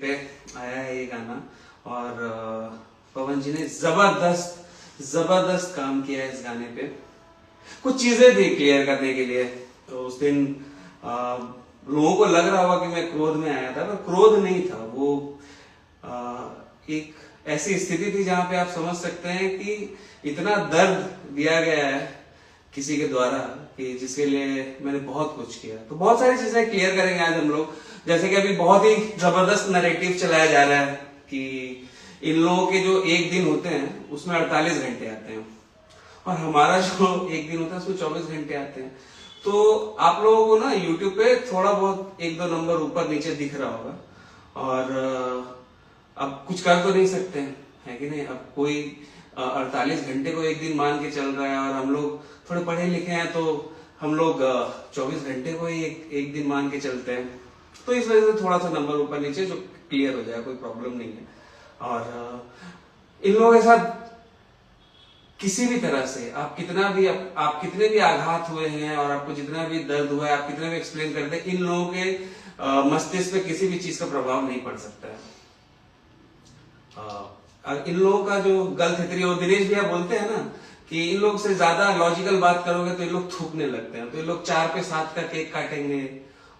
पे आया है ये गाना और पवन जी ने जबरदस्त काम किया है इस गाने पे। कुछ चीजें थी क्लियर करने के लिए। तो उस दिन लोगों को लग रहा होगा कि मैं क्रोध में आया था, पर क्रोध नहीं था। वो एक ऐसी स्थिति थी जहां पे आप समझ सकते हैं कि इतना दर्द दिया गया है किसी के द्वारा कि जिसके लिए मैंने बहुत कुछ किया। तो बहुत सारी चीजें क्लियर करेंगे आज हम लोग। जैसे कि अभी बहुत ही जबरदस्त नैरेटिव चलाया जा रहा है कि इन लोगों के जो एक दिन होते हैं उसमें 48 घंटे आते हैं और हमारा जो एक दिन होता है उसमें 24 घंटे आते हैं। तो आप लोगों को ना यूट्यूब पे थोड़ा बहुत एक दो नंबर ऊपर नीचे दिख रहा होगा और अब कुछ कर तो नहीं सकते हैं, है कि नहीं। अब कोई 48 घंटे को एक दिन मान के चल रहा है और हम लोग थोड़े पढ़े लिखे हैं तो हम लोग 24 घंटे को ही एक दिन मान के चलते हैं। तो इस वजह से थोड़ा सा नंबर ऊपर नीचे जो क्लियर हो जाए, कोई प्रॉब्लम नहीं है। और इन लोगों के साथ किसी भी तरह से आप कितने भी आघात हुए हैं और आपको जितना भी दर्द हुआ है, आप कितने भी एक्सप्लेन करते हैं, इन लोगों के मस्तिष्क पे किसी भी चीज का प्रभाव नहीं पड़ सकता है। इन लोगों का जो गल थितरी, और दिनेश भैया बोलते हैं ना कि इन लोग से ज्यादा लॉजिकल बात करोगे तो इन लोग थूकने लगते हैं। तो इन लोग 4 पे 7 का केक काटेंगे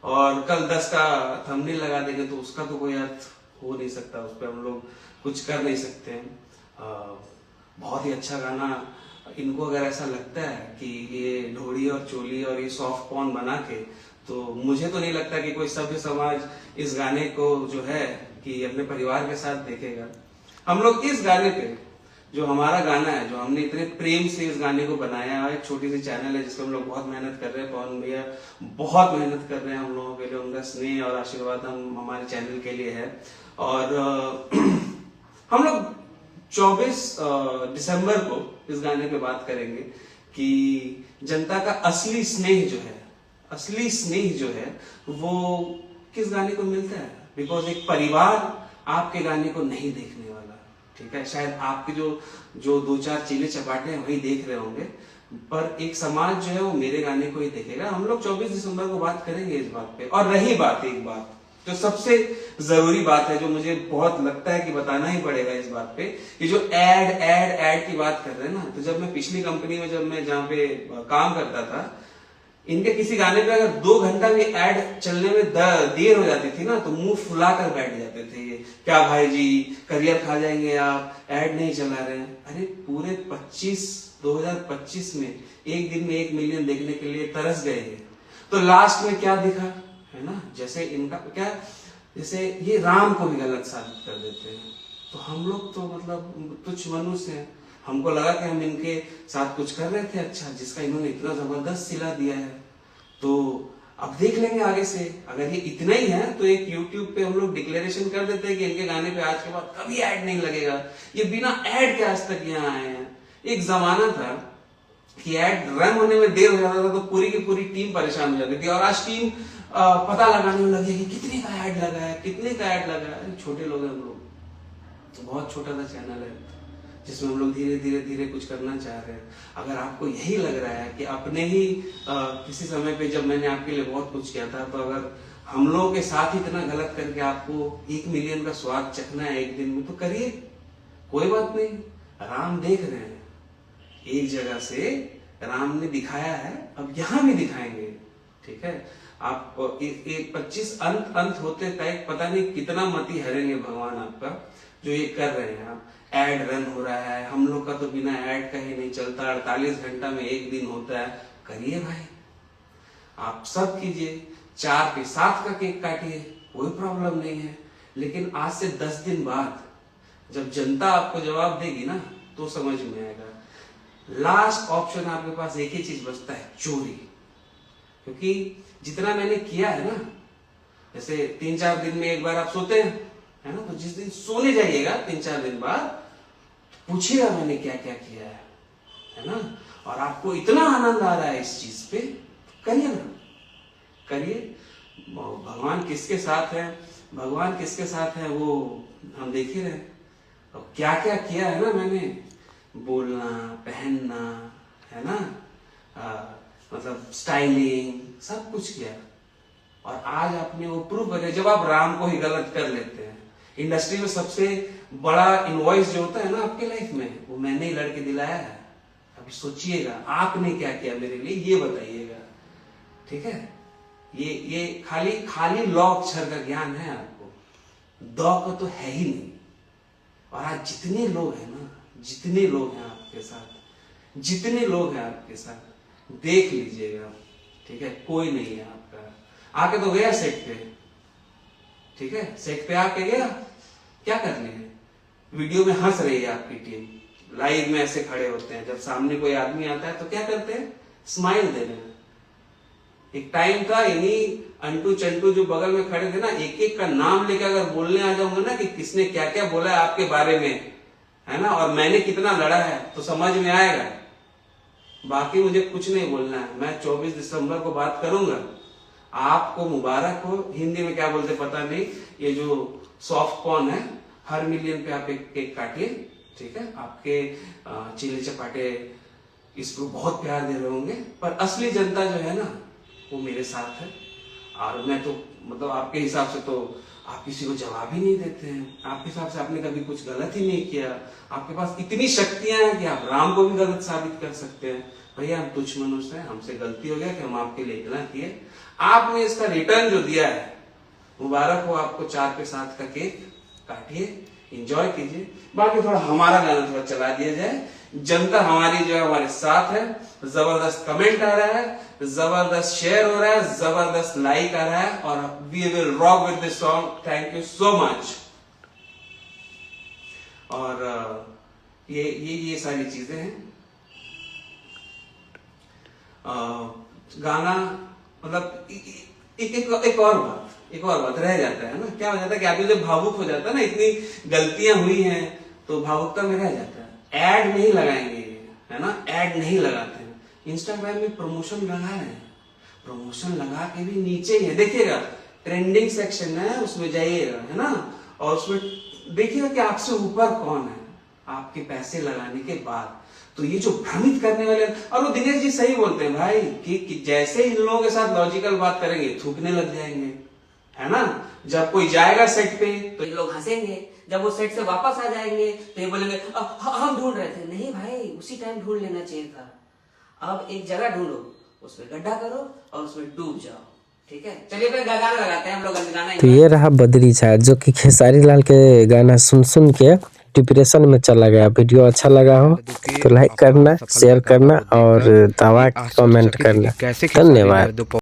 और कल 10 का थंबनेल लगा देंगे, तो उसका तो कोई अर्थ हो नहीं सकता, उस पर हम लोग कुछ कर नहीं सकते हैं। बहुत ही अच्छा गाना। इनको अगर ऐसा लगता है कि ये ढोड़ी और चोली और ये सॉफ्ट पॉर्न बना के, तो मुझे तो नहीं लगता कि कोई सभ्य समाज इस गाने को जो है कि अपने परिवार के साथ देखेगा। हम लोग इस गाने पे, जो हमारा गाना है, जो हमने इतने प्रेम से इस गाने को बनाया है, एक छोटी सी चैनल है जिसमें हम लोग बहुत मेहनत कर रहे हैं। पवन भैया बहुत मेहनत कर रहे हैं हम लोगों के लिए, उनका स्नेह और आशीर्वाद हम हमारे चैनल के लिए है। और हम लोग 24 दिसंबर को इस गाने पे बात करेंगे कि जनता का असली स्नेह जो है वो किस गाने को मिलता है। बिकॉज एक परिवार आपके गाने को नहीं देखने वाला, ठीक है। शायद आपके जो 2-4 चीले चपाटे हैं वही देख रहे होंगे, पर एक समाज जो है वो मेरे गाने को ही देखेगा। हम लोग 24 दिसंबर को बात करेंगे इस बात पे। और रही बात एक बात जो सबसे जरूरी बात है, जो मुझे बहुत लगता है कि बताना ही पड़ेगा इस बात पे, ये जो एड की बात कर रहे हैं ना। तो जब मैं पिछली कंपनी में जहाँ पे काम करता था, इनके किसी गाने पे अगर 2 घंटा भी ऐड चलने में देर हो जाती थी ना, तो मुंह फुलाकर बैठ जाते थे। ये क्या भाई जी, करियर खा जाएंगे आप, ऐड नहीं चला रहे हैं। अरे पूरे 2025 में एक दिन में 1 मिलियन देखने के लिए तरस गए हैं, तो लास्ट में क्या दिखा, है ना। जैसे इनका क्या, जैसे ये राम को भी गलत साबित कर देते हैं। तो हम लोग तो मतलब तुच्छ मनुष्य हैं। हमको लगा कि हम इनके साथ कुछ कर रहे थे अच्छा, जिसका इन्होंने इतना जबरदस्त सिला दिया है। तो अब देख लेंगे आगे से। अगर ये इतना ही है तो एक YouTube पे हम लोग डिक्लेरेशन कर देते हैं कि इनके गाने पे आज के बाद कभी ऐड नहीं लगेगा। ये बिना ऐड के आज तक यहाँ आए हैं। एक जमाना था कि ऐड रन होने में देर हो जाता था तो पूरी की पूरी टीम परेशान हो जाती थी, और आज टीम पता लगाने में लगी कि कितने का ऐड लगा है। छोटे लोग हैं हम लोग, तो बहुत छोटा सा चैनल है जिसमें हम लोग धीरे कुछ करना चाह रहे हैं। अगर आपको यही लग रहा है कि अपने ही किसी समय पे जब मैंने आपके लिए बहुत कुछ किया था, तो अगर हम लोगों के साथ इतना गलत करके आपको 1 मिलियन का स्वाद चखना है एक दिन में, तो करिए, कोई बात नहीं। राम देख रहे हैं, एक जगह से राम ने दिखाया है, अब यहां भी दिखाएंगे, ठीक है। आप 25 अंत होते तक पता नहीं कितना मती हरेंगे भगवान आपका, जो ये कर रहे हैं। आप ऐड रन हो रहा है, हम लोग का तो बिना ऐड का ही नहीं चलता, 48 घंटा में एक दिन होता है। करिए भाई, आप सब कीजिए, 4 पे 7 का केक काटिए, कोई प्रॉब्लम नहीं है। लेकिन आज से 10 दिन बाद जब जनता आपको जवाब देगी ना, तो समझ में आएगा। लास्ट ऑप्शन आपके पास एक ही चीज बचता है, चोरी। क्योंकि जितना मैंने किया है ना, जैसे 3-4 दिन में एक बार आप सोते हैं, है ना, तो जिस दिन सोने जाइएगा 3-4 दिन बाद, पूछिएगा मैंने क्या क्या किया है ना। और आपको इतना आनंद आ रहा है इस चीज पे, करिए ना, करिए। भगवान किसके साथ है वो हम देख ही रहे हैं। और क्या क्या किया है ना मैंने, बोलना, पहनना, है ना, मतलब स्टाइलिंग, सब कुछ किया। और आज आपने वो प्रूव करे, जब आप राम को ही गलत कर लेते हैं इंडस्ट्री में सबसे बड़ा इनवॉइस जो होता है ना आपके लाइफ में, वो मैंने ही लड़के दिलाया है। अभी सोचिएगा आपने क्या किया मेरे लिए, ये बताइएगा। ठीक है, ये खाली लॉ अक्षर का ज्ञान है आपको, दौ का तो है ही नहीं। और आज जितने लोग हैं ना, जितने लोग हैं आपके साथ, जितने लोग हैं आपके साथ, देख लीजिएगा। ठीक है, कोई नहीं है आपका। आके तो गया सेट पे, ठीक है, सेट पे आके गया, क्या करने है, वीडियो में हंस रही है आपकी टीम, लाइव में ऐसे खड़े होते हैं, जब सामने कोई आदमी आता है तो क्या करते हैं, स्माइल दे रहे हैं। एक टाइम था, इन्हीं अंटू चंटू जो बगल में खड़े थे ना, एक एक का नाम लेकर अगर बोलने आ जाऊंगा ना कि किसने क्या क्या बोला है आपके बारे में, है ना, और मैंने कितना लड़ा है, तो समझ में आएगा। बाकी मुझे कुछ नहीं बोलना है। मैं 24 दिसंबर को बात करूंगा, आपको मुबारक हो। हिंदी में क्या बोलते पता नहीं, ये जो सॉफ्ट कॉर्न है, हर मिलियन पे आप एक केक काटिए। ठीक है, आपके चीले चपाटे इसको बहुत प्यार दे रहे होंगे, पर असली जनता जो है ना, वो मेरे साथ है। और मैं तो मतलब आपके हिसाब से तो आप किसी को जवाब ही नहीं देते हैं। आपके हिसाब से आपने कभी कुछ गलत ही नहीं किया। आपके पास इतनी शक्तियां हैं कि आप राम को भी गलत साबित कर सकते हैं। भैया हम तुच्छ मनुष्य हैं, हमसे गलती हो गया कि हम आपके लिए इतना किए। आपने इसका रिटर्न जो दिया है, मुबारक हो आपको। 4 पे 7 का केक काटिए, एंजॉय कीजिए। बाकी थोड़ा हमारा गाना थोड़ा चला दिया जाए। जनता हमारी जो है हमारे साथ है। जबरदस्त कमेंट आ रहा है, जबरदस्त शेयर हो रहा है, जबरदस्त लाइक आ रहा है, और we will rock with this song. Thank you so much. और ये सारी चीजें हैं। गाना मतलब एक और बात रह जाता है ना, क्या हो जाता है कि आदमी जब भावुक हो जाता है ना, इतनी गलतियां हुई हैं तो भावुकता में रह जाता है। ऐड नहीं लगाएंगे, है ना, ऐड नहीं लगाते हैं। इंस्टाग्राम में प्रमोशन लगा रहे हैं, प्रमोशन लगा के भी नीचे ही है, देखिएगा ट्रेंडिंग सेक्शन है, उसमें जाइएगा, है ना, और उसमें देखिएगा कि आपसे ऊपर कौन है आपके पैसे लगाने के बाद। तो ये जो भ्रमित करने वाले, और वो दिनेश जी सही बोलते हैं भाई कि जैसे इन लोगों के साथ लॉजिकल बात करेंगे थूकने लग जाएंगे, है ना। जब कोई जाएगा सेट पे तो ये लोग हंसेंगे, जब वो सेट से वापस आ जाएंगे तो ये बोलेंगे हम ढूंढ रहे थे। नहीं भाई, उसी टाइम ढूंढ लेना चाहिए था। अब एक जगह ढूंढो, उसमें गड्ढा करो और उसमें डूब जाओ। ठीक है, चलिए फिर गाना लगाते हैं हम लोग गाना। तो ये रहा बद्री छाया, जो कि खेसारी लाल के गाना सुन के डिप्रेशन में चला गया। वीडियो अच्छा लगा हो तो लाइक करना, शेयर करना और दबा के कमेंट करना। धन्यवाद।